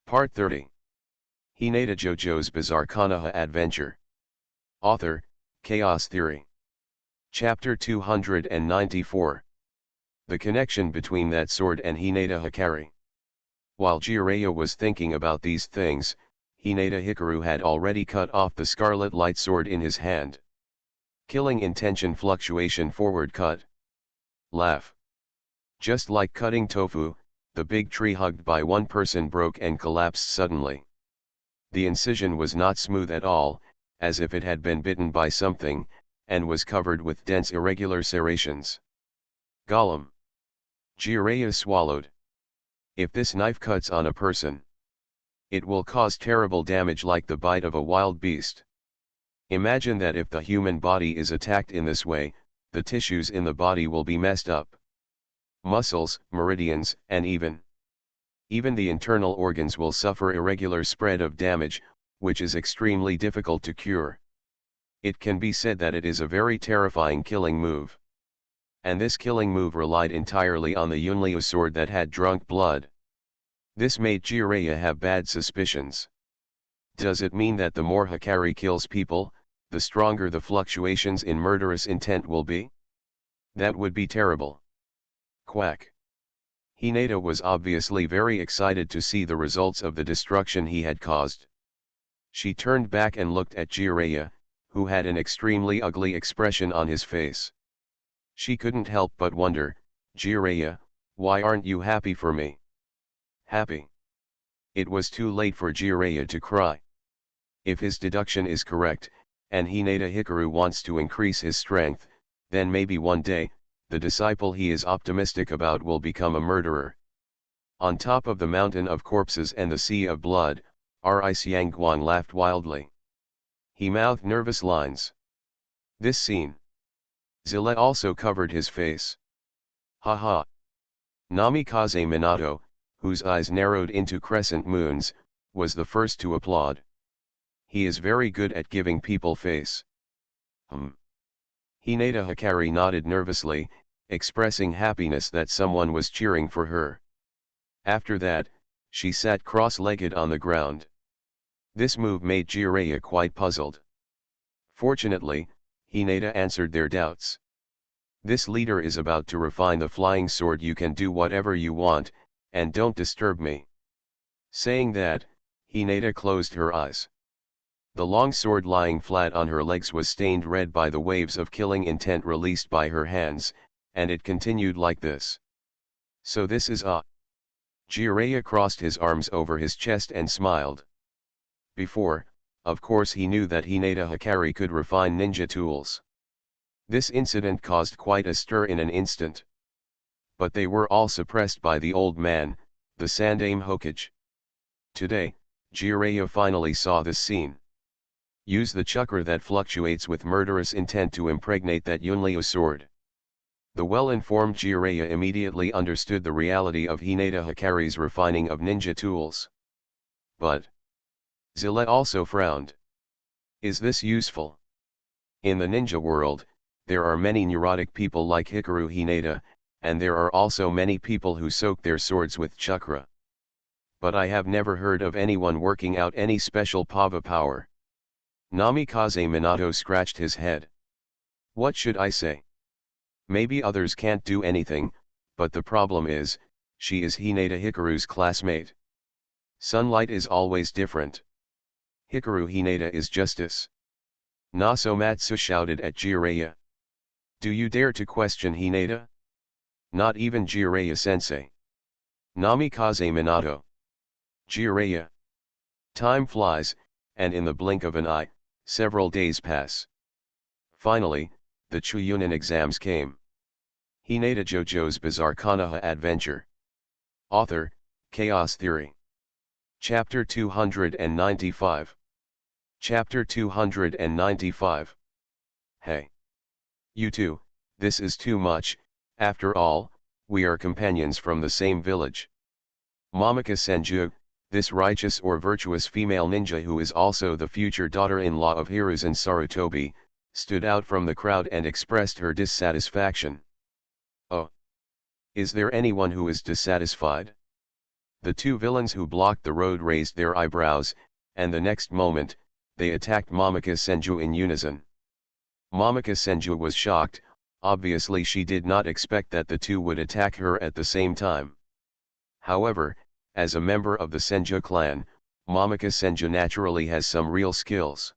Part 30. Hinata JoJo's Bizarre Konoha Adventure. Author, Chaos Theory. Chapter 294. The connection between that sword and Hinata Hikari. While Jiraiya was thinking about these things, Hinata Hikaru had already cut off the scarlet light sword in his hand. Killing intention fluctuation forward cut. Laugh. Just like cutting tofu, the big tree hugged by one person broke and collapsed suddenly. The incision was not smooth at all, as if it had been bitten by something, and was covered with dense irregular serrations. Gollum. Jiraiya swallowed. If this knife cuts on a person, it will cause terrible damage like the bite of a wild beast. Imagine that if the human body is attacked in this way, the tissues in the body will be messed up. Muscles, meridians, and even the internal organs will suffer irregular spread of damage, which is extremely difficult to cure. It can be said that it is a very terrifying killing move. And this killing move relied entirely on the Yunliu sword that had drunk blood. This made Jiraiya have bad suspicions. Does it mean that the more Hikari kills people, the stronger the fluctuations in murderous intent will be? That would be terrible. Quack. Hinata was obviously very excited to see the results of the destruction he had caused. She turned back and looked at Jiraiya, who had an extremely ugly expression on his face. She couldn't help but wonder, Jiraiya, why aren't you happy for me? Happy? It was too late for Jiraiya to cry. If his deduction is correct, and Hinata Hikaru wants to increase his strength, then maybe one day, the disciple he is optimistic about will become a murderer. On top of the mountain of corpses and the sea of blood, R.I. Xiangguang laughed wildly. He mouthed nervous lines. This scene. Zilla also covered his face. Ha ha. Namikaze Minato, whose eyes narrowed into crescent moons, was the first to applaud. He is very good at giving people face. Hinata Hikari nodded nervously, expressing happiness that someone was cheering for her. After that, she sat cross-legged on the ground. This move made Jiraiya quite puzzled. Fortunately, Hinata answered their doubts. This leader is about to refine the flying sword. You can do whatever you want, and don't disturb me. Saying that, Hinata closed her eyes. The long sword lying flat on her legs was stained red by the waves of killing intent released by her hands, and it continued like this. So this is a... Jiraiya crossed his arms over his chest and smiled. Before, of course he knew that Hinata Hikari could refine ninja tools. This incident caused quite a stir in an instant. But they were all suppressed by the old man, the Sandaime Hokage. Today, Jiraiya finally saw this scene. Use the chakra that fluctuates with murderous intent to impregnate that Yunliu sword. The well-informed Jiraiya immediately understood the reality of Hinata Hikari's refining of ninja tools. But Zilla also frowned. Is this useful? In the ninja world, there are many neurotic people like Hikaru Hinata, and there are also many people who soak their swords with chakra. But I have never heard of anyone working out any special pava power. Namikaze Minato scratched his head. What should I say? Maybe others can't do anything, but the problem is, she is Hinata Hikaru's classmate. Sunlight is always different. Hikaru Hinata is justice. Nasomatsu shouted at Jiraiya. Do you dare to question Hinata? Not even Jiraiya-sensei. Namikaze Minato. Jiraiya. Time flies, and in the blink of an eye, several days pass. Finally, the Chuunin exams came. Hinata JoJo's Bizarre Konoha Adventure. Author, Chaos Theory. Chapter 295. Chapter 295. Hey. You two, this is too much, after all, we are companions from the same village. Momika Senju, this righteous or virtuous female ninja who is also the future daughter-in-law of Hiruzen Sarutobi, stood out from the crowd and expressed her dissatisfaction. Oh. Is there anyone who is dissatisfied? The two villains who blocked the road raised their eyebrows, and the next moment, they attacked Momika Senju in unison. Momika Senju was shocked, obviously she did not expect that the two would attack her at the same time. However, as a member of the Senju clan, Momika Senju naturally has some real skills.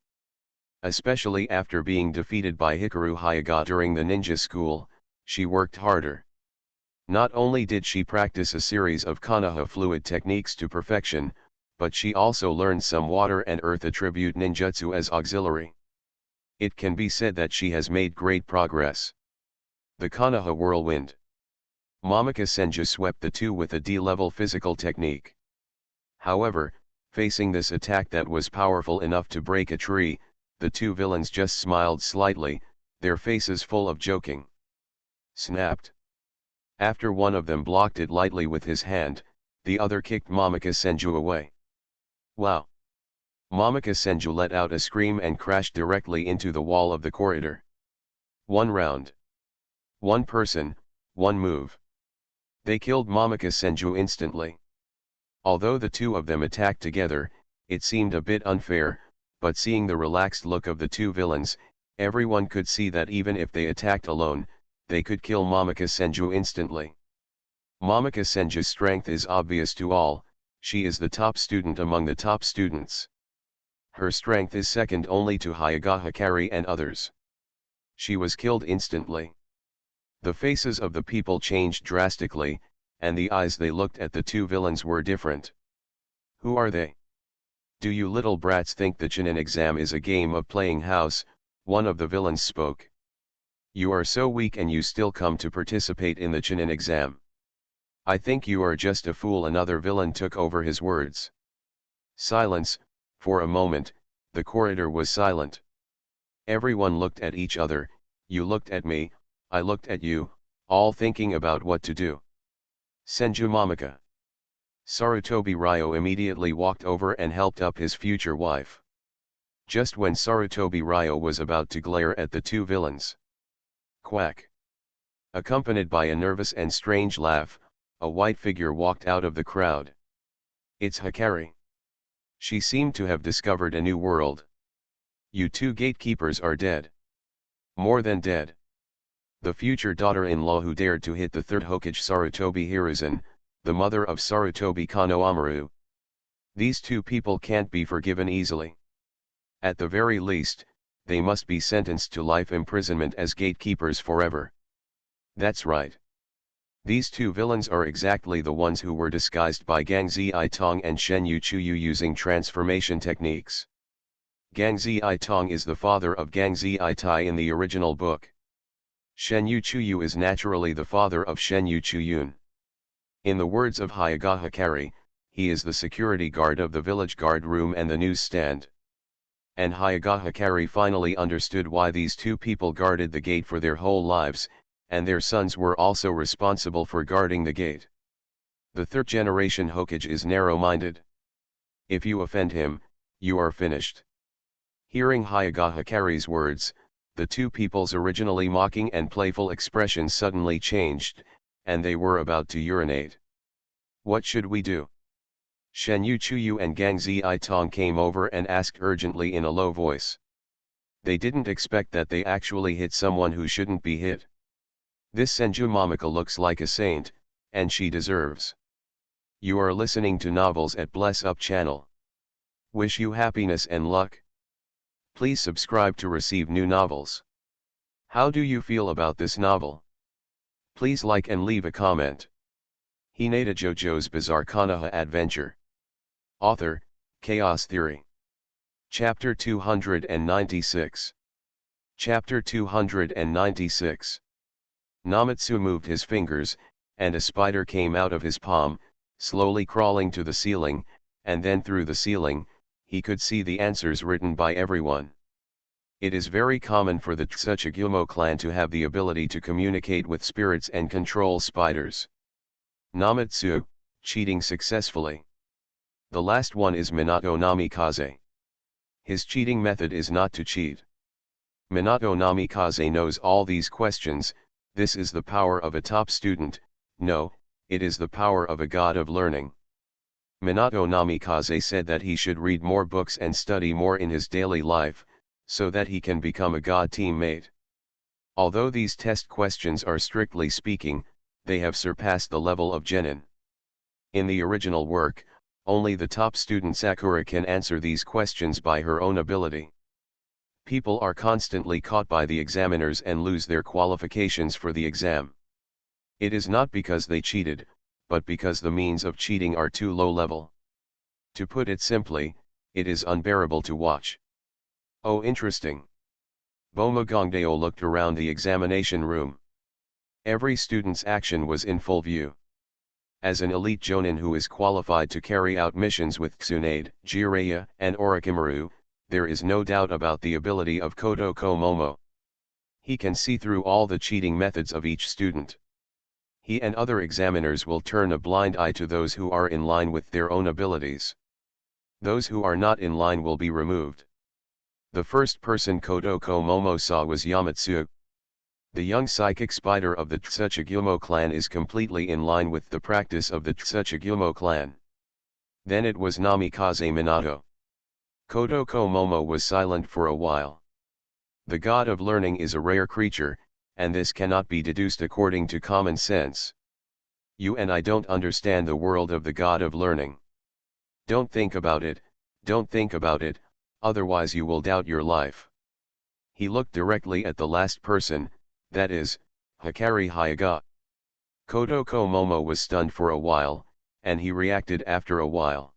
Especially after being defeated by Hikaru Hyuga during the ninja school, she worked harder. Not only did she practice a series of Konoha fluid techniques to perfection, but she also learned some water and earth attribute ninjutsu as auxiliary. It can be said that she has made great progress. The Konoha whirlwind. Momika Senju swept the two with a D-level physical technique. However, facing this attack that was powerful enough to break a tree, the two villains just smiled slightly, their faces full of joking. Snapped. After one of them blocked it lightly with his hand, the other kicked Momika Senju away. Wow! Momika Senju let out a scream and crashed directly into the wall of the corridor. One round. One person, one move. They killed Momika Senju instantly. Although the two of them attacked together, it seemed a bit unfair, but seeing the relaxed look of the two villains, everyone could see that even if they attacked alone, they could kill Momika Senju instantly. Momika Senju's strength is obvious to all, she is the top student among the top students. Her strength is second only to Hyuga Hikari and others. She was killed instantly. The faces of the people changed drastically, and the eyes they looked at the two villains were different. Who are they? Do you little brats think the Chunin exam is a game of playing house? One of the villains spoke. You are so weak and you still come to participate in the Chunin exam. I think you are just a fool. Another villain took over his words. Silence. For a moment, the corridor was silent. Everyone looked at each other, you looked at me, I looked at you, all thinking about what to do. Senju Momika. Sarutobi Ryo immediately walked over and helped up his future wife. Just when Sarutobi Ryo was about to glare at the two villains. Quack. Accompanied by a nervous and strange laugh, a white figure walked out of the crowd. It's Hikari. She seemed to have discovered a new world. You two gatekeepers are dead. More than dead. The future daughter-in-law who dared to hit the third Hokage Sarutobi Hiruzen, the mother of Sarutobi Konohamaru. These two people can't be forgiven easily. At the very least, they must be sentenced to life imprisonment as gatekeepers forever. That's right. These two villains are exactly the ones who were disguised by Gang Ziai and Shen Yuchuyu using transformation techniques. Gang Ziai is the father of Gang Ziai in the original book. Shen Yuchuyu is naturally the father of Shen Yuchuyun. In the words of Hyuga Hikari, he is the security guard of the village guard room and the newsstand. And Hyuga Hikari finally understood why these two people guarded the gate for their whole lives, and their sons were also responsible for guarding the gate. The third generation Hokage is narrow-minded. If you offend him, you are finished. Hearing Hyuga Hikari's words, the two people's originally mocking and playful expressions suddenly changed, and they were about to urinate. What should we do? Shen Yuchuyu and Gang Ziai came over and asked urgently in a low voice. They didn't expect that they actually hit someone who shouldn't be hit. This Senju Momika looks like a saint, and she deserves. You are listening to Novels at Bless Up channel. Wish you happiness and luck. Please subscribe to receive new novels. How do you feel about this novel? Please like and leave a comment. Hinata JoJo's Bizarre Konoha Adventure. Author, Chaos Theory. Chapter 296. Chapter 296. Namatsu moved his fingers, and a spider came out of his palm, slowly crawling to the ceiling, and then through the ceiling, he could see the answers written by everyone. It is very common for the Tsuchigumo clan to have the ability to communicate with spirits and control spiders. Namatsu, cheating successfully. The last one is Minato Namikaze. His cheating method is not to cheat. Minato Namikaze knows all these questions. This is the power of a top student. No, it is the power of a god of learning. Minato Namikaze said that he should read more books and study more in his daily life, so that he can become a god teammate. Although these test questions are strictly speaking, they have surpassed the level of genin. In the original work, only the top student Sakura can answer these questions by her own ability. People are constantly caught by the examiners and lose their qualifications for the exam. It is not because they cheated, but because the means of cheating are too low level. To put it simply, it is unbearable to watch. Oh, interesting. Bomagongdeo looked around the examination room. Every student's action was in full view. As an elite jonin who is qualified to carry out missions with Tsunade, Jiraiya, and Orochimaru, there is no doubt about the ability of Kodoko Momo. He can see through all the cheating methods of each student. He and other examiners will turn a blind eye to those who are in line with their own abilities. Those who are not in line will be removed. The first person Kodoko Momo saw was Yamatsu. The young psychic spider of the Tsuchigumo clan is completely in line with the practice of the Tsuchigumo clan. Then it was Namikaze Minato. Kodoko Momo was silent for a while. The god of learning is a rare creature, and this cannot be deduced according to common sense. You and I don't understand the world of the god of learning. Don't think about it, otherwise you will doubt your life. He looked directly at the last person, that is, Hikari Hyuga. Kodoko Momo was stunned for a while, and he reacted after a while.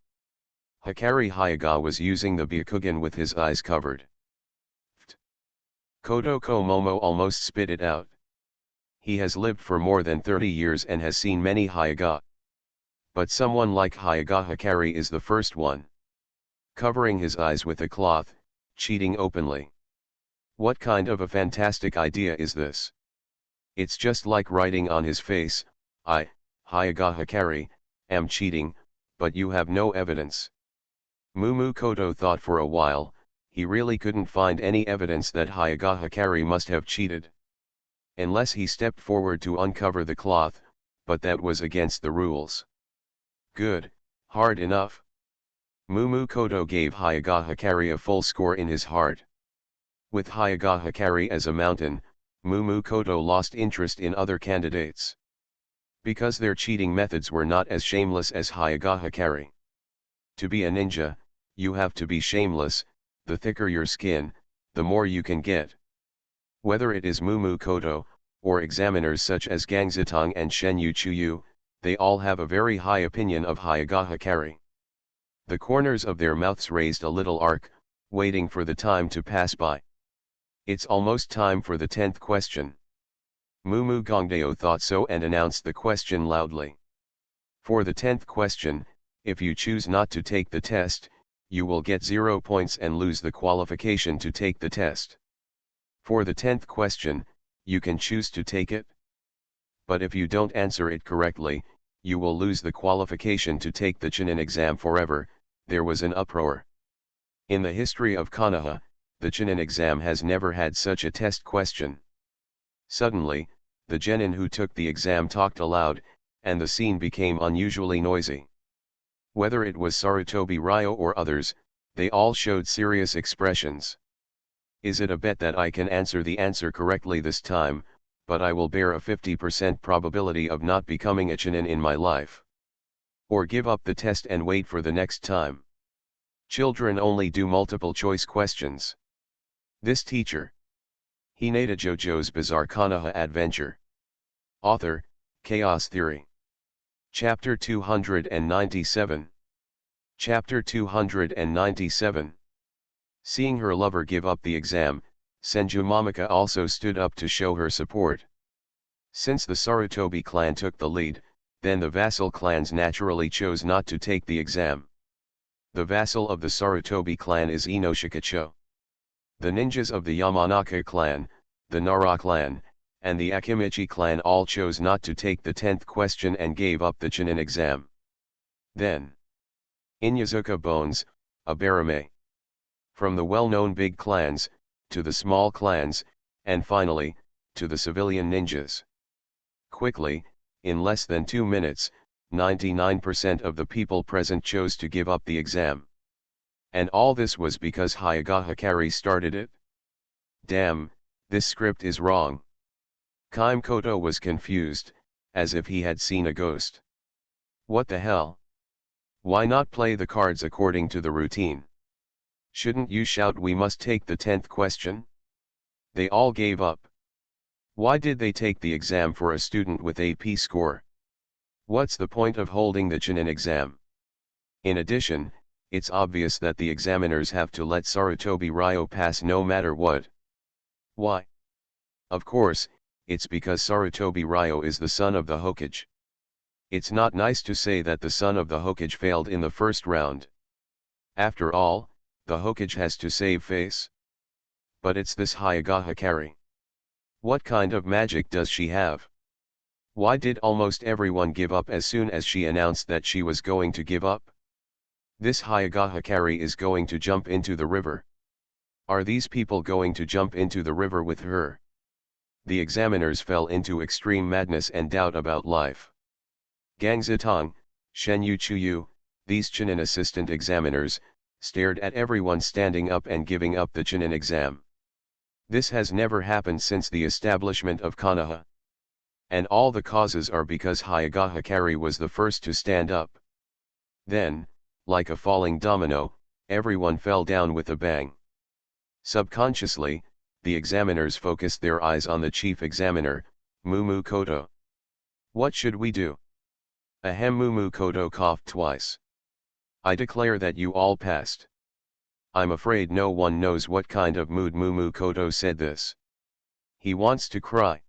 Hikari Hyuga was using the Byakugan with his eyes covered. Kodoko Momo almost spit it out. He has lived for more than 30 years and has seen many Hyuga. But someone like Hyuga Hikari is the first one. Covering his eyes with a cloth, cheating openly. What kind of a fantastic idea is this? It's just like writing on his face, I, Hyuga Hikari, am cheating, but you have no evidence. Mumu Koto thought for a while. He really couldn't find any evidence that Hyuga Hikari must have cheated. Unless he stepped forward to uncover the cloth, but that was against the rules. Good, hard enough. Mumu Koto gave Hyuga Hikari a full score in his heart. With Hyuga Hikari as a mountain, Mumu Koto lost interest in other candidates. Because their cheating methods were not as shameless as Hyuga Hikari. To be a ninja, you have to be shameless. The thicker your skin, the more you can get. Whether it is Mumu Koto, or examiners such as Gangzitong and Shenyu Chuyu, they all have a very high opinion of Hyuga Hikari. The corners of their mouths raised a little arc, waiting for the time to pass by. It's almost time for the 10th question. Mumu Gongdeo thought so and announced the question loudly. For the 10th question, if you choose not to take the test, you will get 0 points and lose the qualification to take the test. For the 10th question, you can choose to take it. But if you don't answer it correctly, you will lose the qualification to take the Chunin exam forever. There was an uproar. In the history of Konoha, the Chunin exam has never had such a test question. Suddenly, the genin who took the exam talked aloud, and the scene became unusually noisy. Whether it was Sarutobi Ryo or others, they all showed serious expressions. Is it a bet that I can answer the answer correctly this time, but I will bear a 50% probability of not becoming a Chunin in my life? Or give up the test and wait for the next time? Children only do multiple choice questions. This teacher. Hinata JoJo's Bizarre Konoha Adventure. Author, Chaos Theory. Chapter 297. Chapter 297. Seeing her lover give up the exam, Senju Momika also stood up to show her support. Since the Sarutobi clan took the lead, then the vassal clans naturally chose not to take the exam. The vassal of the Sarutobi clan is Inoshikacho. The ninjas of the Yamanaka clan, the Nara clan, and the Akimichi clan all chose not to take the 10th question and gave up the Chunin exam. Then, Inyazuka Bones, a Barame. From the well-known big clans, to the small clans, and finally, to the civilian ninjas. Quickly, in less than 2 minutes, 99% of the people present chose to give up the exam. And all this was because Hyuga Hikari started it? Damn, this script is wrong. Koto was confused, as if he had seen a ghost. What the hell? Why not play the cards according to the routine? Shouldn't you shout, "We must take the 10th question"? They all gave up. Why did they take the exam for a student with AP score? What's the point of holding the Chunin exam? In addition, it's obvious that the examiners have to let Sarutobi Ryo pass no matter what. Why? Of course, it's because Sarutobi Ryo is the son of the Hokage. It's not nice to say that the son of the Hokage failed in the first round. After all, the Hokage has to save face. But it's this Hyuga Hikari. What kind of magic does she have? Why did almost everyone give up as soon as she announced that she was going to give up? This Hyuga Hikari is going to jump into the river. Are these people going to jump into the river with her? The examiners fell into extreme madness and doubt about life. Gang Zitong, Shen Yu Chuyu, these Chunin assistant examiners, stared at everyone standing up and giving up the Chunin exam. This has never happened since the establishment of Konoha. And all the causes are because Hyuga Hikari was the first to stand up. Then, like a falling domino, everyone fell down with a bang. Subconsciously, the examiners focused their eyes on the chief examiner, Mumu Koto. What should we do? Ahem. Mumu Koto coughed twice. I declare that you all passed. I'm afraid no one knows what kind of mood Mumu Koto said this. He wants to cry.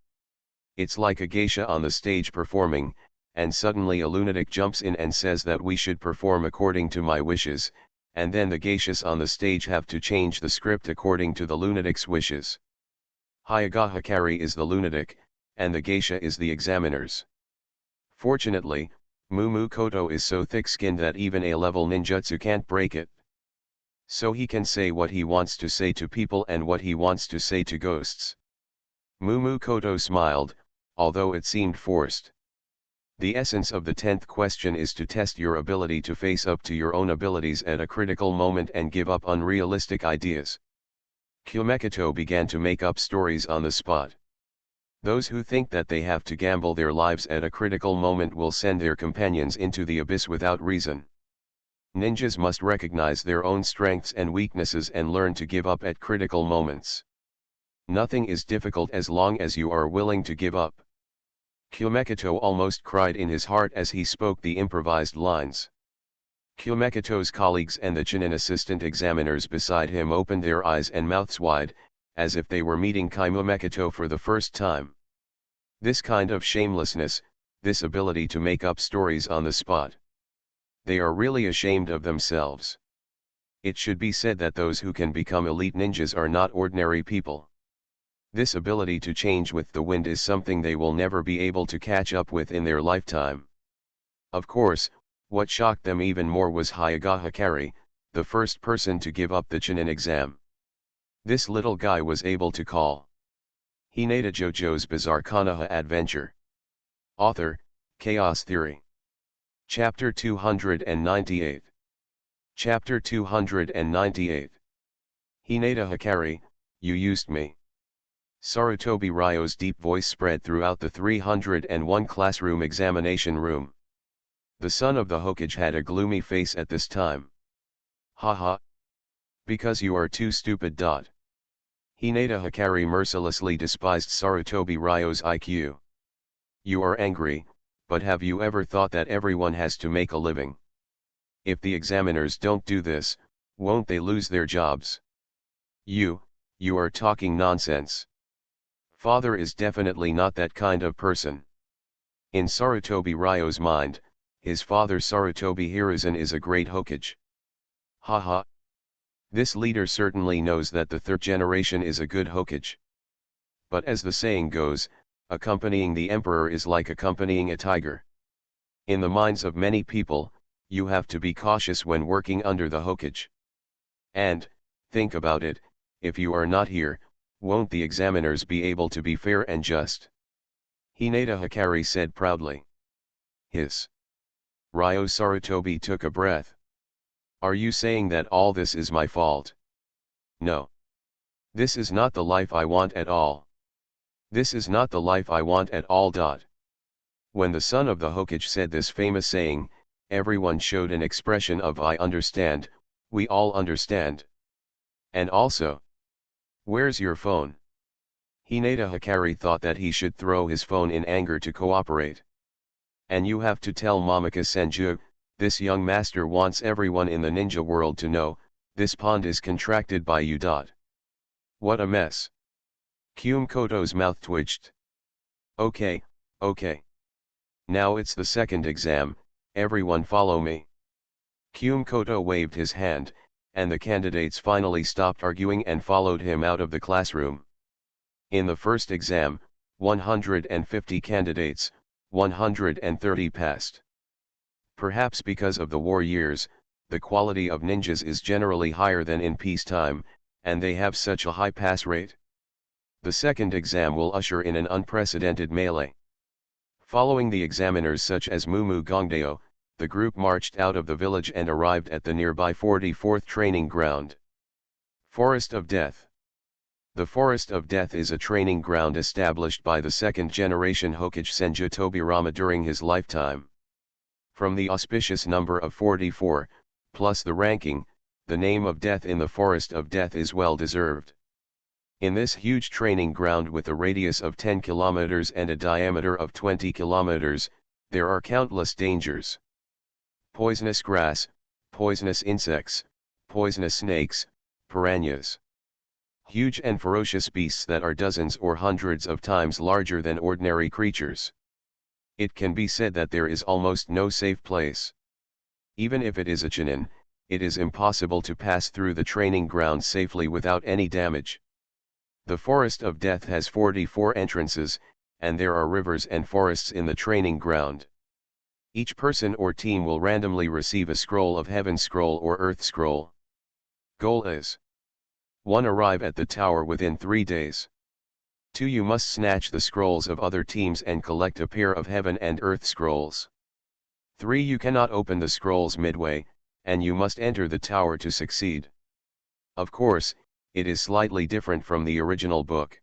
It's like a geisha on the stage performing, and suddenly a lunatic jumps in and says that we should perform according to my wishes, and then the geishas on the stage have to change the script according to the lunatic's wishes. Hyuga Hikari is the lunatic, and the geisha is the examiners. Fortunately, Mumu Koto is so thick-skinned that even A-level ninjutsu can't break it. So he can say what he wants to say to people and what he wants to say to ghosts. Mumu Koto smiled, although it seemed forced. The essence of the 10th question is to test your ability to face up to your own abilities at a critical moment and give up unrealistic ideas. Kyomekito began to make up stories on the spot. Those who think that they have to gamble their lives at a critical moment will send their companions into the abyss without reason. Ninjas must recognize their own strengths and weaknesses and learn to give up at critical moments. Nothing is difficult as long as you are willing to give up. Kyomekito almost cried in his heart as he spoke the improvised lines. Kyomekito's colleagues and the Chunin assistant examiners beside him opened their eyes and mouths wide, as if they were meeting Kyomekito for the first time. This kind of shamelessness, this ability to make up stories on the spot. They are really ashamed of themselves. It should be said that those who can become elite ninjas are not ordinary people. This ability to change with the wind is something they will never be able to catch up with in their lifetime. Of course, what shocked them even more was Hyuga Hikari, the first person to give up the Chunin exam. This little guy was able to call Hinata JoJo's Bizarre Konoha Adventure. Author, Chaos Theory. Chapter 298. Chapter 298. Hinata Hikari, you used me. Sarutobi Ryo's deep voice spread throughout the 301 classroom examination room. The son of the Hokage had a gloomy face at this time. Haha. Because you are too stupid. Hinata Hikari mercilessly despised Sarutobi Ryo's IQ. You are angry, but have you ever thought that everyone has to make a living? If the examiners don't do this, won't they lose their jobs? You are talking nonsense. Father is definitely not that kind of person. In Sarutobi Ryo's mind, his father Sarutobi Hiruzen is a great Hokage. Haha. This leader certainly knows that the third generation is a good Hokage. But as the saying goes, accompanying the emperor is like accompanying a tiger. In the minds of many people, you have to be cautious when working under the Hokage. And, think about it, if you are not here, won't the examiners be able to be fair and just? Hinata Hikari said proudly. Hiss. Ryo Sarutobi took a breath. Are you saying that all this is my fault? No. This is not the life I want at all. This is not the life I want at all. When the son of the Hokage said this famous saying, everyone showed an expression of I understand, we all understand. And also, where's your phone? Hinata Hikari thought that he should throw his phone in anger to cooperate. And you have to tell Momika Senju, this young master wants everyone in the ninja world to know, this pond is contracted by you. What a mess. Kyum Koto's mouth twitched. Okay, okay. Now it's the second exam, everyone follow me. Kyum Koto waved his hand, and the candidates finally stopped arguing and followed him out of the classroom. In the first exam, 150 candidates, 130 passed. Perhaps because of the war years, the quality of ninjas is generally higher than in peacetime, and they have such a high pass rate. The second exam will usher in an unprecedented melee. Following the examiners such as Mumu Gongdeo, the group marched out of the village and arrived at the nearby 44th training ground. Forest of Death. The Forest of Death is a training ground established by the second-generation Hokage Senju Tobirama during his lifetime. From the auspicious number of 44, plus the ranking, the name of Death in the Forest of Death is well deserved. In this huge training ground with a radius of 10 kilometers and a diameter of 20 kilometers, there are countless dangers. Poisonous grass, poisonous insects, poisonous snakes, piranhas. Huge and ferocious beasts that are dozens or hundreds of times larger than ordinary creatures. It can be said that there is almost no safe place. Even if it is a Chunin, it is impossible to pass through the training ground safely without any damage. The Forest of Death has 44 entrances, and there are rivers and forests in the training ground. Each person or team will randomly receive a scroll of Heaven Scroll or Earth Scroll. Goal is 1. Arrive at the tower within 3 days. 2. You must snatch the scrolls of other teams and collect a pair of Heaven and Earth Scrolls. 3. You cannot open the scrolls midway, and you must enter the tower to succeed. Of course, it is slightly different from the original book.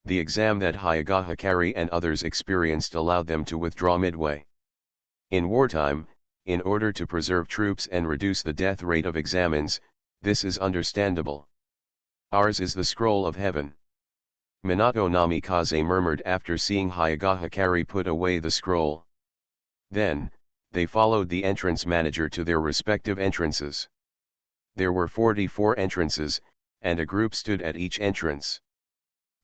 The exam that Hyuga Hikari and others experienced allowed them to withdraw midway. In wartime, in order to preserve troops and reduce the death rate of examines, this is understandable. Ours is the scroll of heaven. Minato Namikaze murmured after seeing Hyuga Hikari put away the scroll. Then, they followed the entrance manager to their respective entrances. There were 44 entrances, and a group stood at each entrance.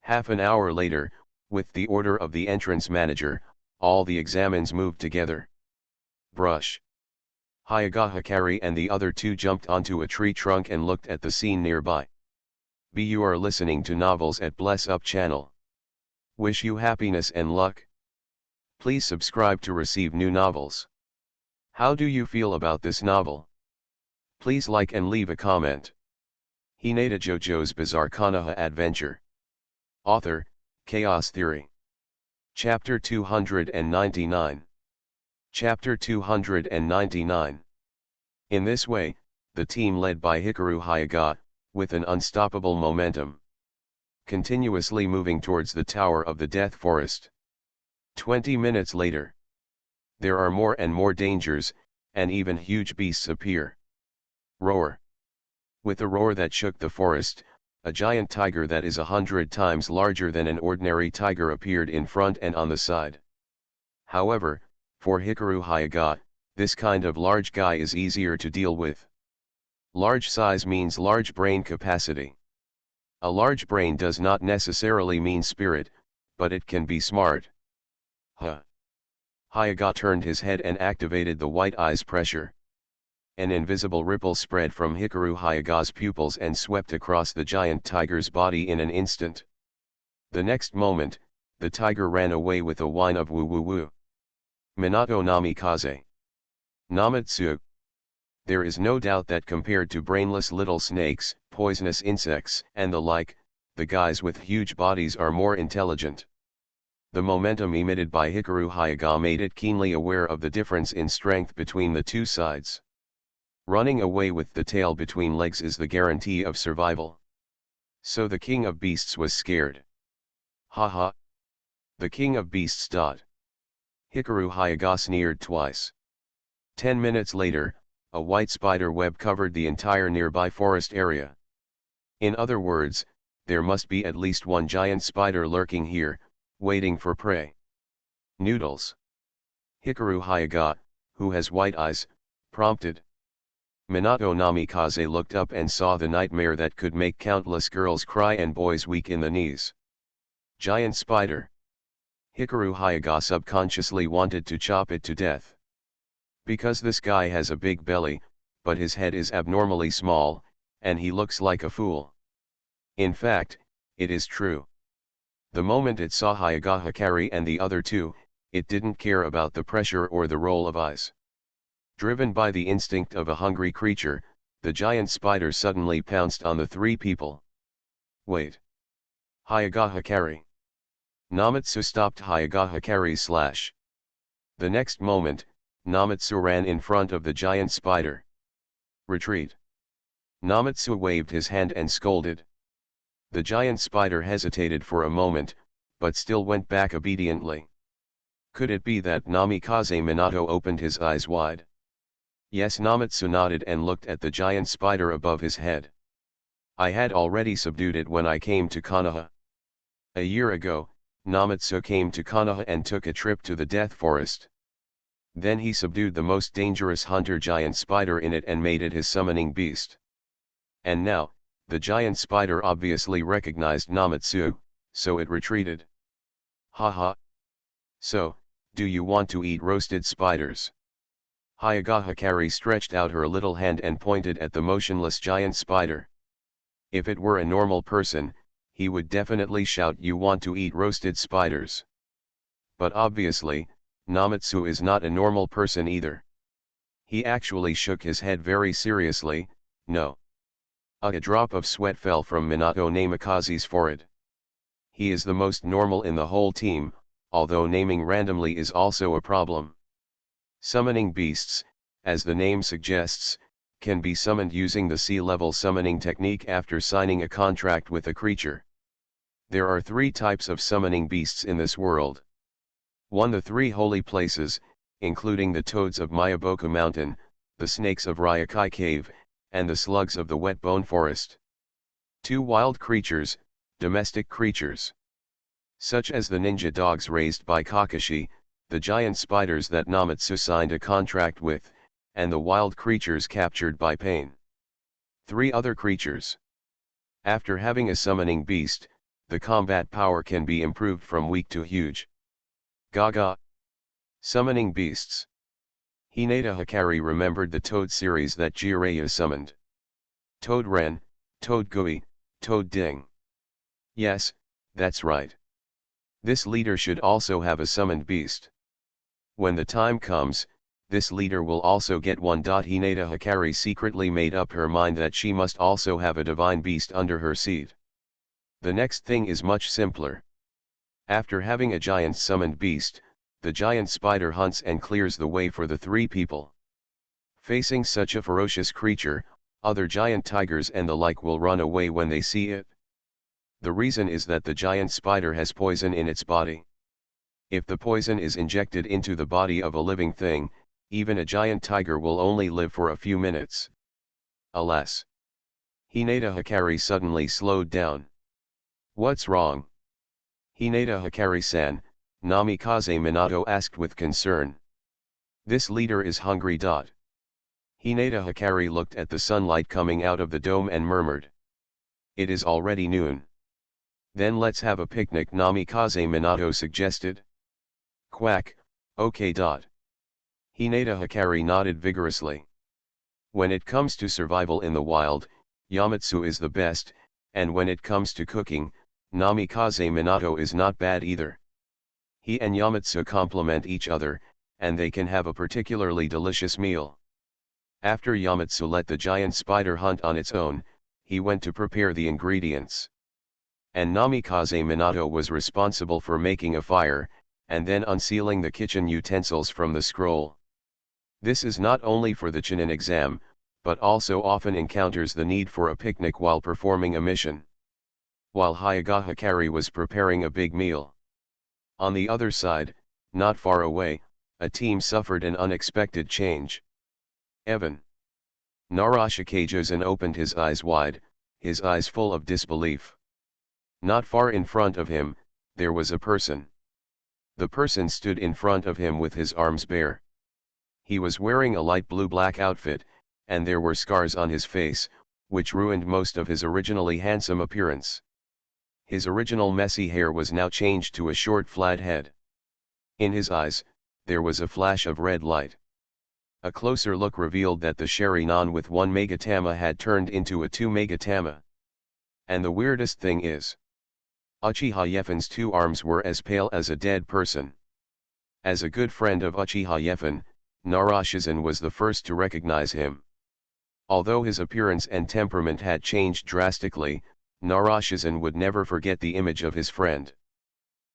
Half an hour later, with the order of the entrance manager, all the examines moved together. Brush. Hyuga Hikari and the other two jumped onto a tree trunk and looked at the scene nearby. You are listening to Novels at Bless Up channel. Wish you happiness and luck. Please subscribe to receive new novels. How do you feel about this novel? Please like and leave a comment. Hinata JoJo's Bizarre Konoha Adventure. Author, Chaos Theory. Chapter 299. Chapter 299. In this way, the team led by Hikaru Hyuga, with an unstoppable momentum, continuously moving towards the Tower of the Death Forest. 20 minutes later, there are more and more dangers, and even huge beasts appear. Roar. With a roar that shook the forest, a giant tiger that is 100 times larger than an ordinary tiger appeared in front and on the side. However, for Hikaru Hyuga, this kind of large guy is easier to deal with. Large size means large brain capacity. A large brain does not necessarily mean spirit, but it can be smart. Hyuga turned his head and activated the white eyes pressure. An invisible ripple spread from Hikaru Hyuga's pupils and swept across the giant tiger's body in an instant. The next moment, the tiger ran away with a whine of woo woo woo. Minato Namikaze. Namatsu. There is no doubt that compared to brainless little snakes, poisonous insects, and the like, the guys with huge bodies are more intelligent. The momentum emitted by Hikaru Hyuga made it keenly aware of the difference in strength between the two sides. Running away with the tail between legs is the guarantee of survival. So the king of beasts was scared. Haha. The king of beasts. Hikaru Hyuga sneered twice. 10 minutes later, a white spider web covered the entire nearby forest area. In other words, there must be at least one giant spider lurking here, waiting for prey. Noodles. Hikaru Hyuga, who has white eyes, prompted. Minato Namikaze looked up and saw the nightmare that could make countless girls cry and boys weak in the knees. Giant spider. Hikaru Hyuga subconsciously wanted to chop it to death. Because this guy has a big belly, but his head is abnormally small, and he looks like a fool. In fact, it is true. The moment it saw Hyuga Hikari and the other two, it didn't care about the pressure or the roll of eyes. Driven by the instinct of a hungry creature, the giant spider suddenly pounced on the three people. Wait. Hyuga Hikari. Namatsu stopped Hyuga Hikari's slash. The next moment, Namatsu ran in front of the giant spider. Retreat. Namatsu waved his hand and scolded. The giant spider hesitated for a moment, but still went back obediently. Could it be that Namikaze Minato opened his eyes wide? Yes, Namatsu nodded and looked at the giant spider above his head. I had already subdued it when I came to Konoha. A year ago, Namatsu came to Konoha and took a trip to the Death Forest. Then he subdued the most dangerous hunter giant spider in it and made it his summoning beast. And now, the giant spider obviously recognized Namatsu, so it retreated. Haha. So, do you want to eat roasted spiders? Hyuga Hikari stretched out her little hand and pointed at the motionless giant spider. If it were a normal person, he would definitely shout, "You want to eat roasted spiders?" But obviously, Namatsu is not a normal person either. He actually shook his head very seriously. No. A drop of sweat fell from Minato Namikaze's forehead. He is the most normal in the whole team, although naming randomly is also a problem. Summoning beasts, as the name suggests, can be summoned using the sea-level summoning technique after signing a contract with a creature. There are 3 types of summoning beasts in this world. 1. The 3 holy places, including the toads of Miyaboku Mountain, the snakes of Ryokai Cave, and the slugs of the Wet Bone Forest. 2. Wild creatures, domestic creatures. Such as the ninja dogs raised by Kakashi, the giant spiders that Namatsu signed a contract with, and the wild creatures captured by Pain. 3 other creatures. After having a summoning beast, the combat power can be improved from weak to huge. Gaga. Summoning beasts. Hinata Hikari remembered the Toad series that Jiraiya summoned. Toad Ren, Toad Gui, Toad Ding. Yes, that's right. This leader should also have a summoned beast. When the time comes, this leader will also get one. Hinata Hikari secretly made up her mind that she must also have a divine beast under her seat. The next thing is much simpler. After having a giant summoned beast, the giant spider hunts and clears the way for the 3 people. Facing such a ferocious creature, other giant tigers and the like will run away when they see it. The reason is that the giant spider has poison in its body. If the poison is injected into the body of a living thing, even a giant tiger will only live for a few minutes. Alas. Hinata Hikari suddenly slowed down. What's wrong? Hinata Hikari-san, Namikaze Minato asked with concern. This leader is hungry. Hinata Hikari looked at the sunlight coming out of the dome and murmured. It is already noon. Then let's have a picnic, Namikaze Minato suggested. Quack, okay. Hinata Hikari nodded vigorously. When it comes to survival in the wild, Yamatsu is the best, and when it comes to cooking, Namikaze Minato is not bad either. He and Yamatsu complement each other, and they can have a particularly delicious meal. After Yamatsu let the giant spider hunt on its own, he went to prepare the ingredients. and Namikaze Minato was responsible for making a fire, and then unsealing the kitchen utensils from the scroll. This is not only for the Chunin exam, but also often encounters the need for a picnic while performing a mission. While Hyuga Hikari was preparing a big meal. On the other side, not far away, a team suffered an unexpected change. Evan. Narashikagezen opened his eyes wide, his eyes full of disbelief. Not far in front of him, there was a person. The person stood in front of him with his arms bare. He was wearing a light blue-black outfit, and there were scars on his face, which ruined most of his originally handsome appearance. His original messy hair was now changed to a short flat head. In his eyes, there was a flash of red light. A closer look revealed that the Sharingan with 1 Megatama had turned into a 2 Megatama. And the weirdest thing is, Uchiha Yeffen's 2 arms were as pale as a dead person. As a good friend of Uchiha Yeffen, Narashizan was the first to recognize him. Although his appearance and temperament had changed drastically, Narashizan would never forget the image of his friend.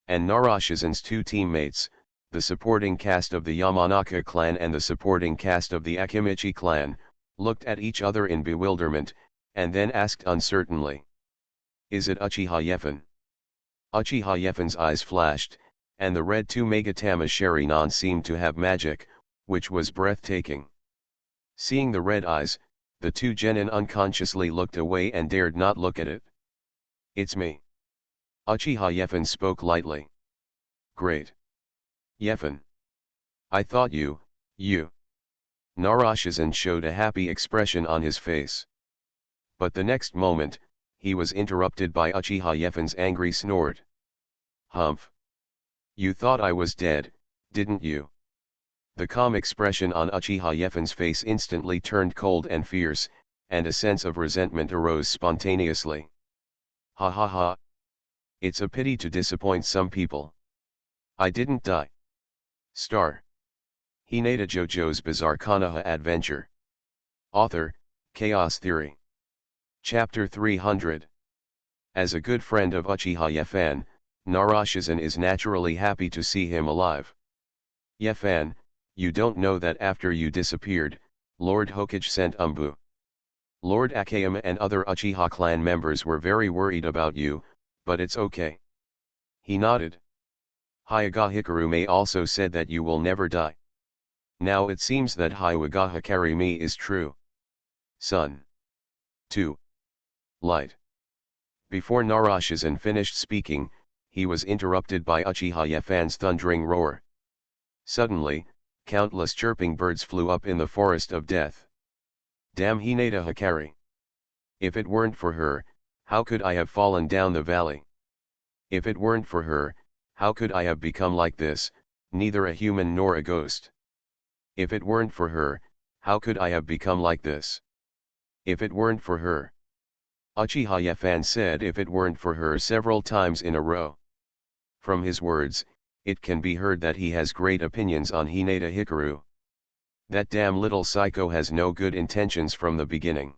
And Narashizan's 2 teammates, the supporting cast of the Yamanaka clan and the supporting cast of the Akimichi clan, looked at each other in bewilderment, and then asked uncertainly, "Is it Uchiha Yeffen?" Uchiha Yeffen's eyes flashed, and the red 2 Megatama Sharingan seemed to have magic, which was breathtaking. Seeing the red eyes, the 2 genin unconsciously looked away and dared not look at it. "It's me." Uchiha Yeffen spoke lightly. "Great. Yeffen. I thought you. Narashizan showed a happy expression on his face. But the next moment, he was interrupted by Uchiha Yeffen's angry snort. "Humph. You thought I was dead, didn't you?" The calm expression on Uchiha Yeffen's face instantly turned cold and fierce, and a sense of resentment arose spontaneously. "Ha ha ha. It's a pity to disappoint some people. I didn't die." Star. Hinata JoJo's Bizarre Konoha Adventure. Author, Chaos Theory. Chapter 300. As a good friend of Uchiha Yeffen, Narashizan is naturally happy to see him alive. "Yeffen, you don't know that after you disappeared, Lord Hokage sent Umbu. Lord Akayama and other Uchiha clan members were very worried about you, but it's okay." He nodded. "Hyuga Hikaru also said that you will never die. Now it seems that Hyuga Hikari me is true." Sun. 2. Light. Before Narashizan finished speaking, he was interrupted by Uchiha Yeffen's thundering roar. Suddenly, countless chirping birds flew up in the forest of death. "Damn Hinata Hikari! If it weren't for her, how could I have fallen down the valley? If it weren't for her, how could I have become like this, neither a human nor a ghost? If it weren't for her, how could I have become like this? If it weren't for her." Uchiha Yeffen said "if it weren't for her" several times in a row. From his words, it can be heard that he has great opinions on Hinata Hikaru. That damn little psycho has no good intentions from the beginning.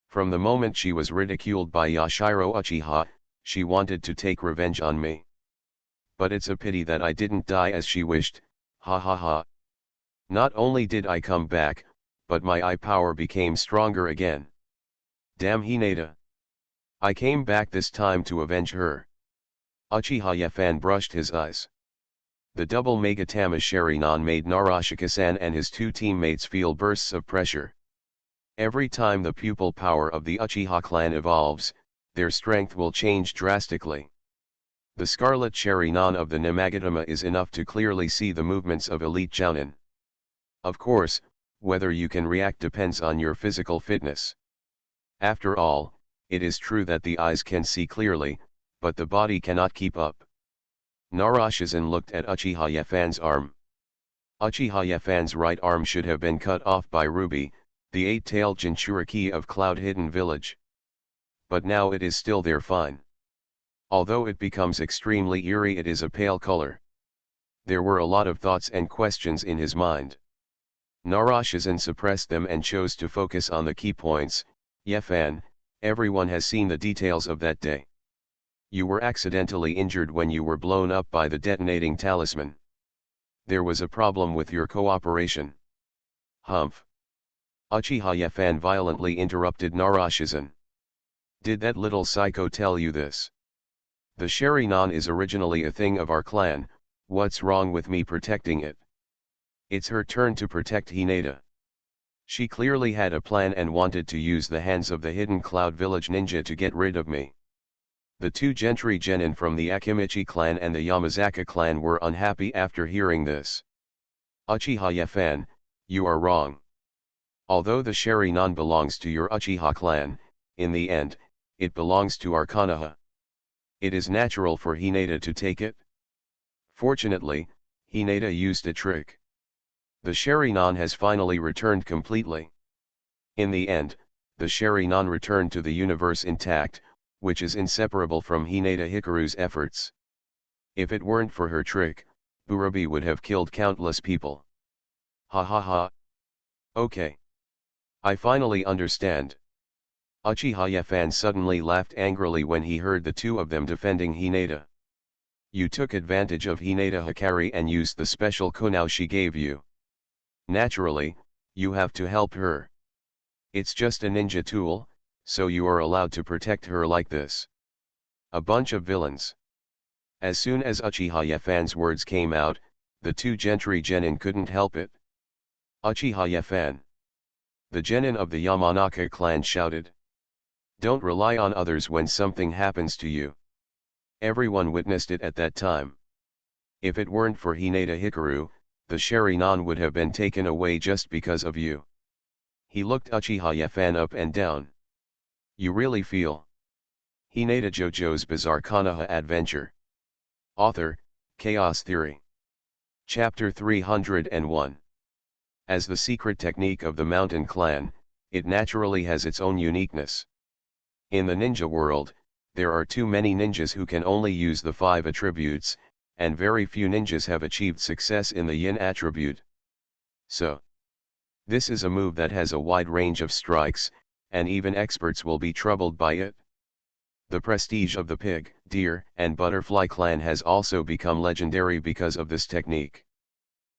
From the moment she was ridiculed by Yashiro Uchiha, she wanted to take revenge on me. But it's a pity that I didn't die as she wished, ha ha ha. Not only did I come back, but my eye power became stronger again. Damn Hinata. I came back this time to avenge her." Uchiha Yeffen brushed his eyes. The double Megatama Sharingan made Narashika-san and his 2 teammates feel bursts of pressure. Every time the pupil power of the Uchiha clan evolves, their strength will change drastically. The Scarlet Sharingan of the Nemagatama is enough to clearly see the movements of elite Jounin. Of course, whether you can react depends on your physical fitness. After all, it is true that the eyes can see clearly, but the body cannot keep up. Narashizan looked at Uchiha Yeffen's arm. Uchiha Yeffen's right arm should have been cut off by Ruby, the 8-tailed Jinchuriki of Cloud Hidden Village. But now it is still there fine. Although it becomes extremely eerie, it is a pale color. There were a lot of thoughts and questions in his mind. Narashizan suppressed them and chose to focus on the key points. "Yeffen, everyone has seen the details of that day. You were accidentally injured when you were blown up by the detonating talisman. There was a problem with your cooperation. Humph. Uchiha Yafan violently interrupted Narashizen. Did that little psycho tell you this? The Sharingan is originally a thing of our clan, what's wrong with me protecting it? It's her turn to protect Hinata. She clearly had a plan and wanted to use the hands of the Hidden Cloud Village ninja to get rid of me. The two gentry genin from the Akimichi clan and the Yamazaka clan were unhappy after hearing this. Uchiha Yafan, you are wrong. Although the Sharingan belongs to your Uchiha clan, in the end, it belongs to our Konoha. It is natural for Hinata to take it. Fortunately, Hinata used a trick. The Sharingan has finally returned completely. In the end, the Sharingan returned to the universe intact, which is inseparable from Hinata Hikaru's efforts. If it weren't for her trick, Burabi would have killed countless people. Ha ha ha. Okay. I finally understand. Uchiha Yafan suddenly laughed angrily when he heard the two of them defending Hinata. You took advantage of Hinata Hikari and used the special Konoha she gave you. Naturally, you have to help her. It's just a ninja tool, so you are allowed to protect her like this. A bunch of villains. As soon as Uchiha Yafan's words came out, the two gentry genin couldn't help it. Uchiha Yafan. The genin of the Yamanaka clan shouted. Don't rely on others when something happens to you. Everyone witnessed it at that time. If it weren't for Hinata Hikaru, the Sharingan would have been taken away just because of you. He looked Uchiha Yafan up and down. You really feel? Hinata JoJo's Bizarre Konoha Adventure. Author, Chaos Theory. Chapter 301. As the secret technique of the Mountain Clan, it naturally has its own uniqueness. In the ninja world, there are too many ninjas who can only use the 5 attributes, and very few ninjas have achieved success in the yin attribute. So, this is a move that has a wide range of strikes, and even experts will be troubled by it. The prestige of the pig, deer, and butterfly clan has also become legendary because of this technique.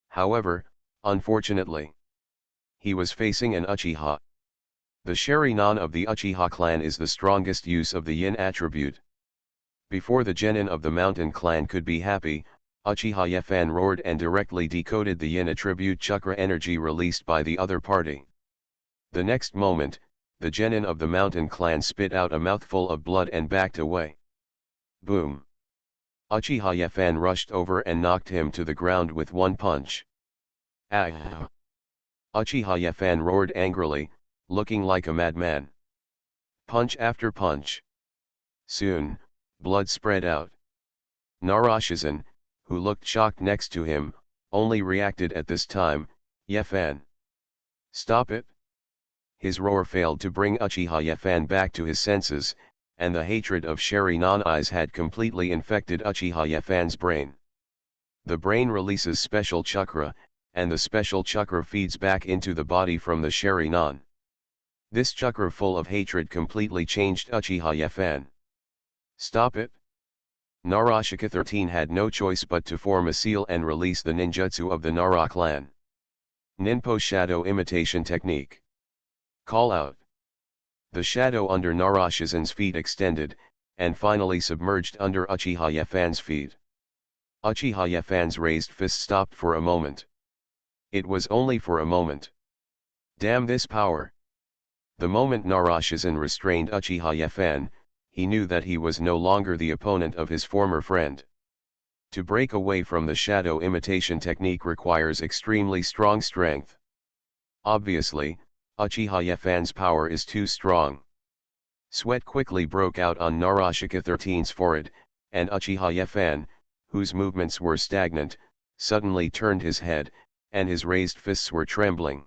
However, unfortunately, he was facing an Uchiha. The Sharingan of the Uchiha clan is the strongest use of the yin attribute. Before the genin of the mountain clan could be happy, Uchiha Yafan roared and directly decoded the yin attribute chakra energy released by the other party. The next moment, the genin of the mountain clan spit out a mouthful of blood and backed away. Boom! Uchiha Yafan rushed over and knocked him to the ground with one punch. Ah! Uchiha Yafan roared angrily, looking like a madman. Punch after punch. Soon, blood spread out. Narashizen, who looked shocked next to him, only reacted at this time, Yafan. Stop it! His roar failed to bring Uchiha Yafan back to his senses, and the hatred of Sharingan eyes had completely infected Uchiha Yafan's brain. The brain releases special chakra, and the special chakra feeds back into the body from the Sharingan. This chakra full of hatred completely changed Uchiha Yafan. Stop it! Narashika 13 had no choice but to form a seal and release the ninjutsu of the Nara clan. Ninpo Shadow Imitation Technique. Call out. The shadow under Narashizen's feet extended, and finally submerged under Uchiha Yafan's feet. Uchiha Yafan's raised fist stopped for a moment. It was only for a moment. Damn this power! The moment Narashizen restrained Uchiha Yafan, he knew that he was no longer the opponent of his former friend. To break away from the shadow imitation technique requires extremely strong strength. Obviously, Uchiha Yafan's power is too strong. Sweat quickly broke out on Narashika 13's forehead, and Uchiha Yafan, whose movements were stagnant, suddenly turned his head, and his raised fists were trembling.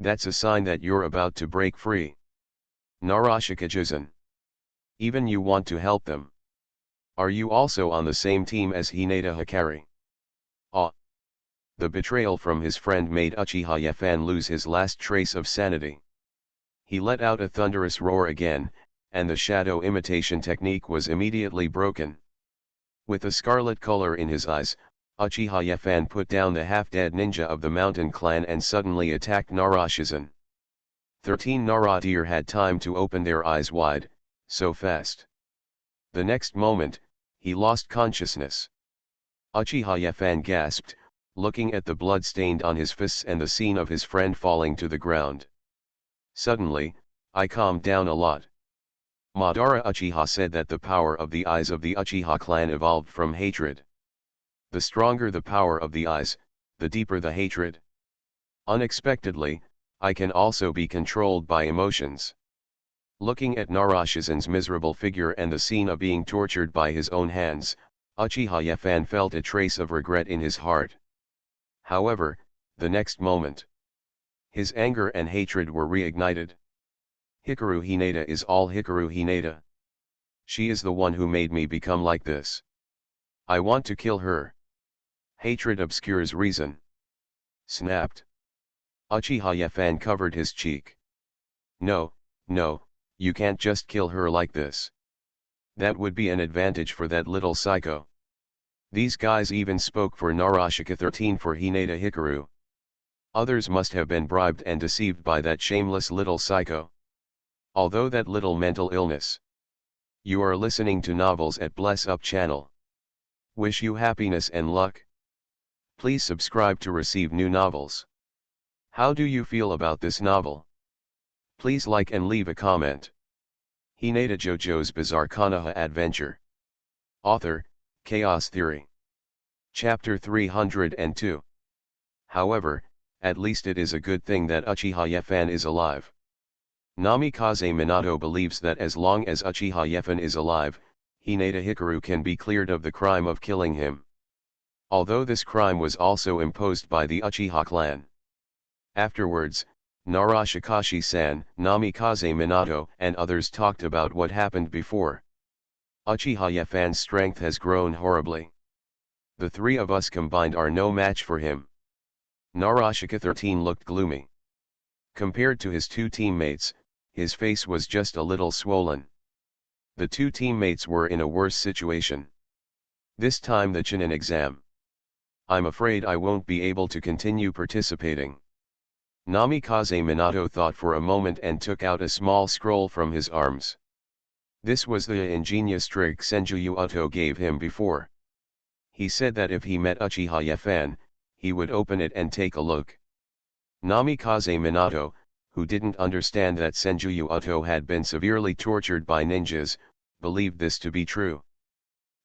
That's a sign that you're about to break free. Narashika Jizen. Even you want to help them. Are you also on the same team as Hinata Hikari? Ah! The betrayal from his friend made Uchiha Yafan lose his last trace of sanity. He let out a thunderous roar again, and the shadow imitation technique was immediately broken. With a scarlet color in his eyes, Uchiha Yefan put down the half-dead ninja of the mountain clan and suddenly attacked Narashizen. 13 Naradir had time to open their eyes wide, so fast. The next moment, he lost consciousness. Uchiha Yefan gasped, looking at the blood stained on his fists and the scene of his friend falling to the ground. Suddenly, I calmed down a lot. Madara Uchiha said that the power of the eyes of the Uchiha clan evolved from hatred. The stronger the power of the eyes, the deeper the hatred. Unexpectedly, I can also be controlled by emotions. Looking at Narashizen's miserable figure and the scene of being tortured by his own hands, Uchiha Yefan felt a trace of regret in his heart. However, the next moment, his anger and hatred were reignited. Hikaru Hinata is all Hikaru Hinata. She is the one who made me become like this. I want to kill her. Hatred obscures reason. Snapped. Uchiha Yefan covered his cheek. No, no, you can't just kill her like this. That would be an advantage for that little psycho. These guys even spoke for Narashika 13 for Hinata Hikaru. Others must have been bribed and deceived by that shameless little psycho. Although that little mental illness. You are listening to Novels at Bless Up channel. Wish you happiness and luck. Please subscribe to receive new novels. How do you feel about this novel? Please like and leave a comment. Hinata JoJo's Bizarre Konoha Adventure. Author, Chaos Theory. Chapter 302. However, at least it is a good thing that Uchiha Yefan is alive. Namikaze Minato believes that as long as Uchiha Yefan is alive, Hinata Hikaru can be cleared of the crime of killing him. Although this crime was also imposed by the Uchiha clan. Afterwards, Narashikashi-san, Namikaze Minato and others talked about what happened before. Uchiha Yefan's strength has grown horribly. The three of us combined are no match for him. Narashika 13 looked gloomy. Compared to his two teammates, his face was just a little swollen. The two teammates were in a worse situation. This time the Chunin exam. I'm afraid I won't be able to continue participating. Namikaze Minato thought for a moment and took out a small scroll from his arms. This was the ingenious trick Senju Uto gave him before. He said that if he met Uchiha Yefan, he would open it and take a look. Namikaze Minato, who didn't understand that Senju Uto had been severely tortured by ninjas, believed this to be true.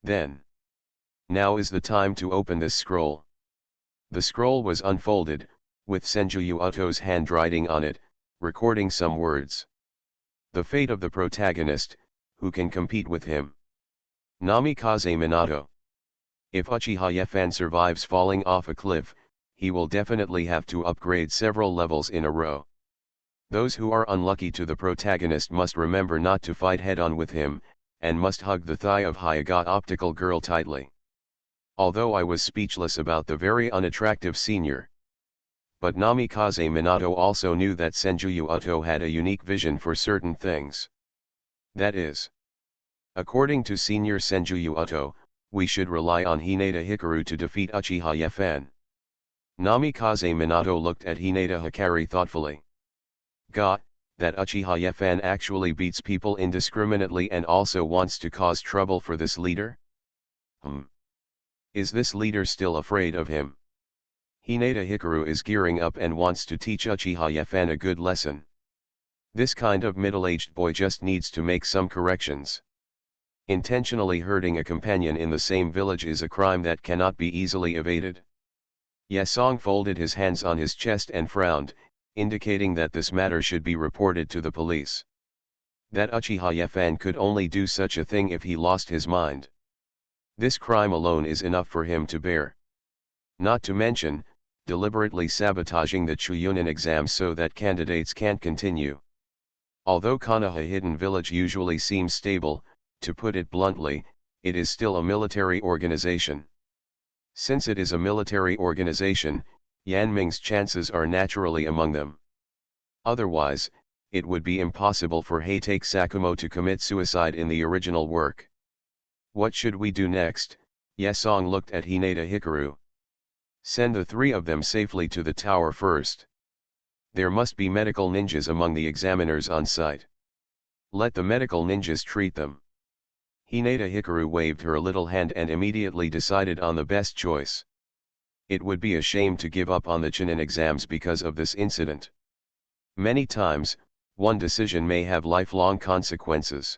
Then, now is the time to open this scroll. The scroll was unfolded, with Senju Uto's handwriting on it, recording some words. The fate of the protagonist, who can compete with him. Namikaze Minato. If Uchiha Yefan survives falling off a cliff, he will definitely have to upgrade several levels in a row. Those who are unlucky to the protagonist must remember not to fight head-on with him, and must hug the thigh of Hyuga Optical Girl tightly. Although I was speechless about the very unattractive senior. But Namikaze Minato also knew that Senju Uto had a unique vision for certain things. That is, according to Senior Senju Uto, we should rely on Hinata Hikaru to defeat Uchiha Yefan. Namikaze Minato looked at Hinata Hikari thoughtfully. Got, that Uchiha Yefan actually beats people indiscriminately and also wants to cause trouble for this leader? Is this leader still afraid of him? Hinata Hikaru is gearing up and wants to teach Uchiha Yefan a good lesson. This kind of middle-aged boy just needs to make some corrections. Intentionally hurting a companion in the same village is a crime that cannot be easily evaded. Yesong folded his hands on his chest and frowned, indicating that this matter should be reported to the police. That Uchiha Yefan could only do such a thing if he lost his mind. This crime alone is enough for him to bear. Not to mention, deliberately sabotaging the Chunin exam so that candidates can't continue. Although Konoha Hidden Village usually seems stable, to put it bluntly, it is still a military organization. Since it is a military organization, Yanming's chances are naturally among them. Otherwise, it would be impossible for Heitake Sakumo to commit suicide in the original work. What should we do next? Yesong looked at Hinata Hikaru. Send the three of them safely to the tower first. There must be medical ninjas among the examiners on site. Let the medical ninjas treat them. Hinata Hikaru waved her little hand and immediately decided on the best choice. It would be a shame to give up on the Chunin exams because of this incident. Many times, one decision may have lifelong consequences.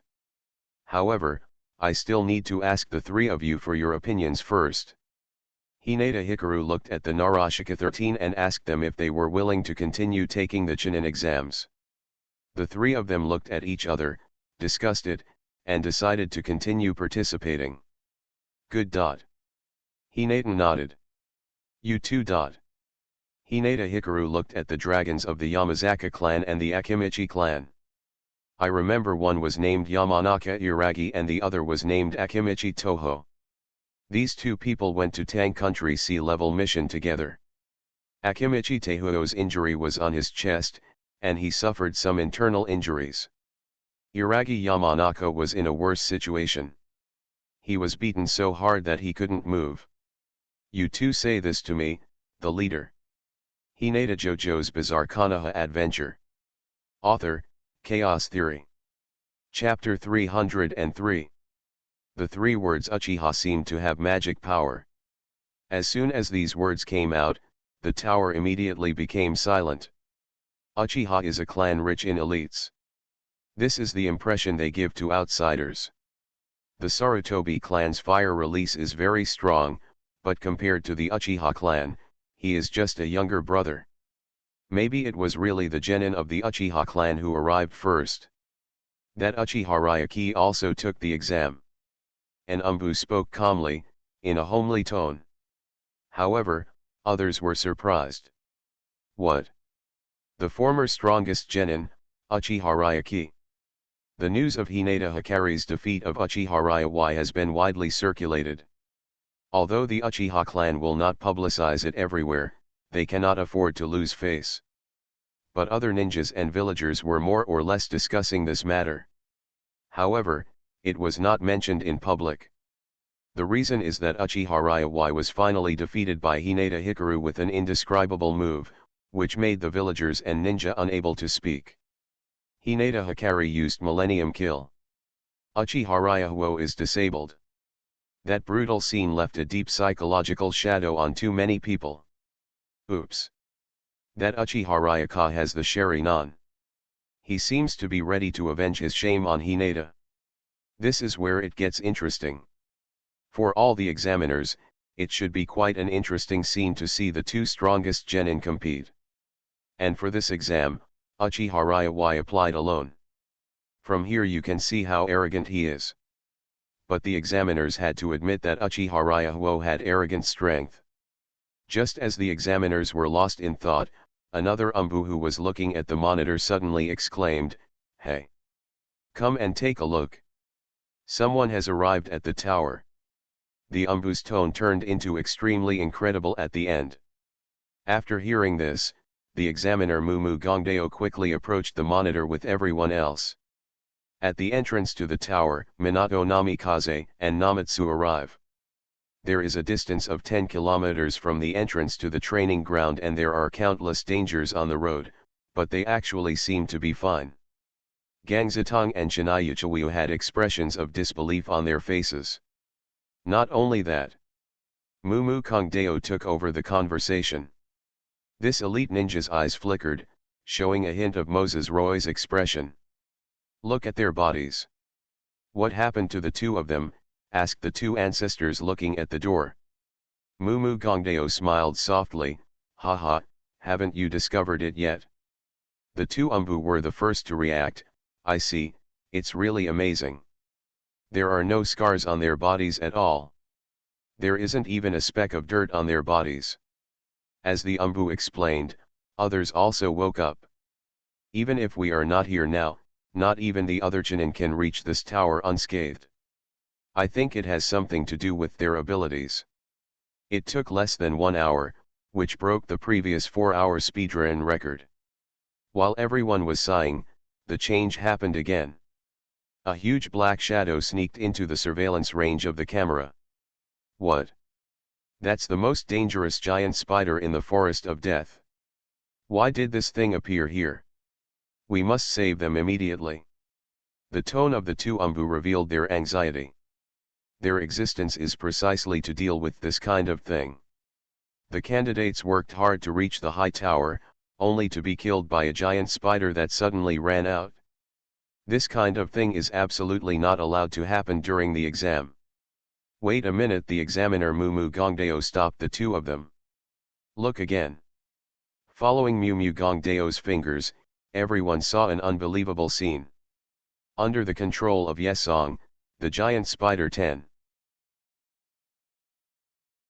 However, I still need to ask the three of you for your opinions first. Hinata Hikaru looked at the Narashika 13 and asked them if they were willing to continue taking the Chunin exams. The three of them looked at each other, discussed it, and decided to continue participating. Good. Hinata nodded. You too. Hinata Hikaru looked at the dragons of the Yamazaka clan and the Akimichi clan. I remember one was named Yamanaka Iragi and the other was named Akimichi Toho. These two people went to Tang Country sea-level mission together. Akimichi Toho's injury was on his chest, and he suffered some internal injuries. Iragi Yamanaka was in a worse situation. He was beaten so hard that he couldn't move. You two say this to me, the leader. Hinata JoJo's Bizarre Konoha Adventure. Author, Chaos Theory. Chapter 303. The three words Uchiha seemed to have magic power. As soon as these words came out, the tower immediately became silent. Uchiha is a clan rich in elites. This is the impression they give to outsiders. The Sarutobi clan's fire release is very strong, but compared to the Uchiha clan, he is just a younger brother. Maybe it was really the genin of the Uchiha clan who arrived first. That Uchiha Ryuki also took the exam. An Umbu spoke calmly, in a homely tone. However, others were surprised. What? The former strongest genin, Uchiha Ryuki. The news of Hinata Hikaru's defeat of Uchiha Ryuki has been widely circulated. Although the Uchiha clan will not publicize it everywhere, they cannot afford to lose face. But other ninjas and villagers were more or less discussing this matter. However, it was not mentioned in public. The reason is that Uchiha Ryuki was finally defeated by Hinata Hikaru with an indescribable move, which made the villagers and ninja unable to speak. Hinata Hikaru used Millennium Kill. Uchiha Ryuki is disabled. That brutal scene left a deep psychological shadow on too many people. Oops. That Uchiha Ryuki has the Sharingan. He seems to be ready to avenge his shame on Hinata. This is where it gets interesting. For all the examiners, it should be quite an interesting scene to see the two strongest genin compete. And for this exam, Uchiha Ryuki applied alone. From here you can see how arrogant he is. But the examiners had to admit that Uchiha Ryuki had arrogant strength. Just as the examiners were lost in thought, another Umbu who was looking at the monitor suddenly exclaimed, "Hey! Come and take a look. Someone has arrived at the tower." The Umbu's tone turned into extremely incredible at the end. After hearing this, the examiner Mumu Gongdeo quickly approached the monitor with everyone else. At the entrance to the tower, Minato Namikaze and Namatsu arrive. There is a distance of 10 kilometers from the entrance to the training ground and there are countless dangers on the road, but they actually seem to be fine. Gangzatong and Shinayuchiwu had expressions of disbelief on their faces. Not only that, Mumu Kongdeo took over the conversation. This elite ninja's eyes flickered, showing a hint of Moses Roy's expression. Look at their bodies. What happened to the two of them? Asked the two ancestors looking at the door. Mumu Gongdeo smiled softly, haha, haven't you discovered it yet? The two Umbu were the first to react. I see, it's really amazing. There are no scars on their bodies at all. There isn't even a speck of dirt on their bodies. As the Umbu explained, others also woke up. Even if we are not here now, not even the other Chunin can reach this tower unscathed. I think it has something to do with their abilities. It took less than 1 hour, which broke the previous 4-hour speedrun record. While everyone was sighing, the change happened again. A huge black shadow sneaked into the surveillance range of the camera. What? That's the most dangerous giant spider in the forest of death. Why did this thing appear here? We must save them immediately. The tone of the two Umbu revealed their anxiety. Their existence is precisely to deal with this kind of thing. The candidates worked hard to reach the high tower, only to be killed by a giant spider that suddenly ran out. This kind of thing is absolutely not allowed to happen during the exam. Wait a minute, the examiner Mumu Gongdeo stopped the two of them. Look again. Following Mumu Gongdeo's fingers, everyone saw an unbelievable scene. Under the control of Yesong, the giant spider 10.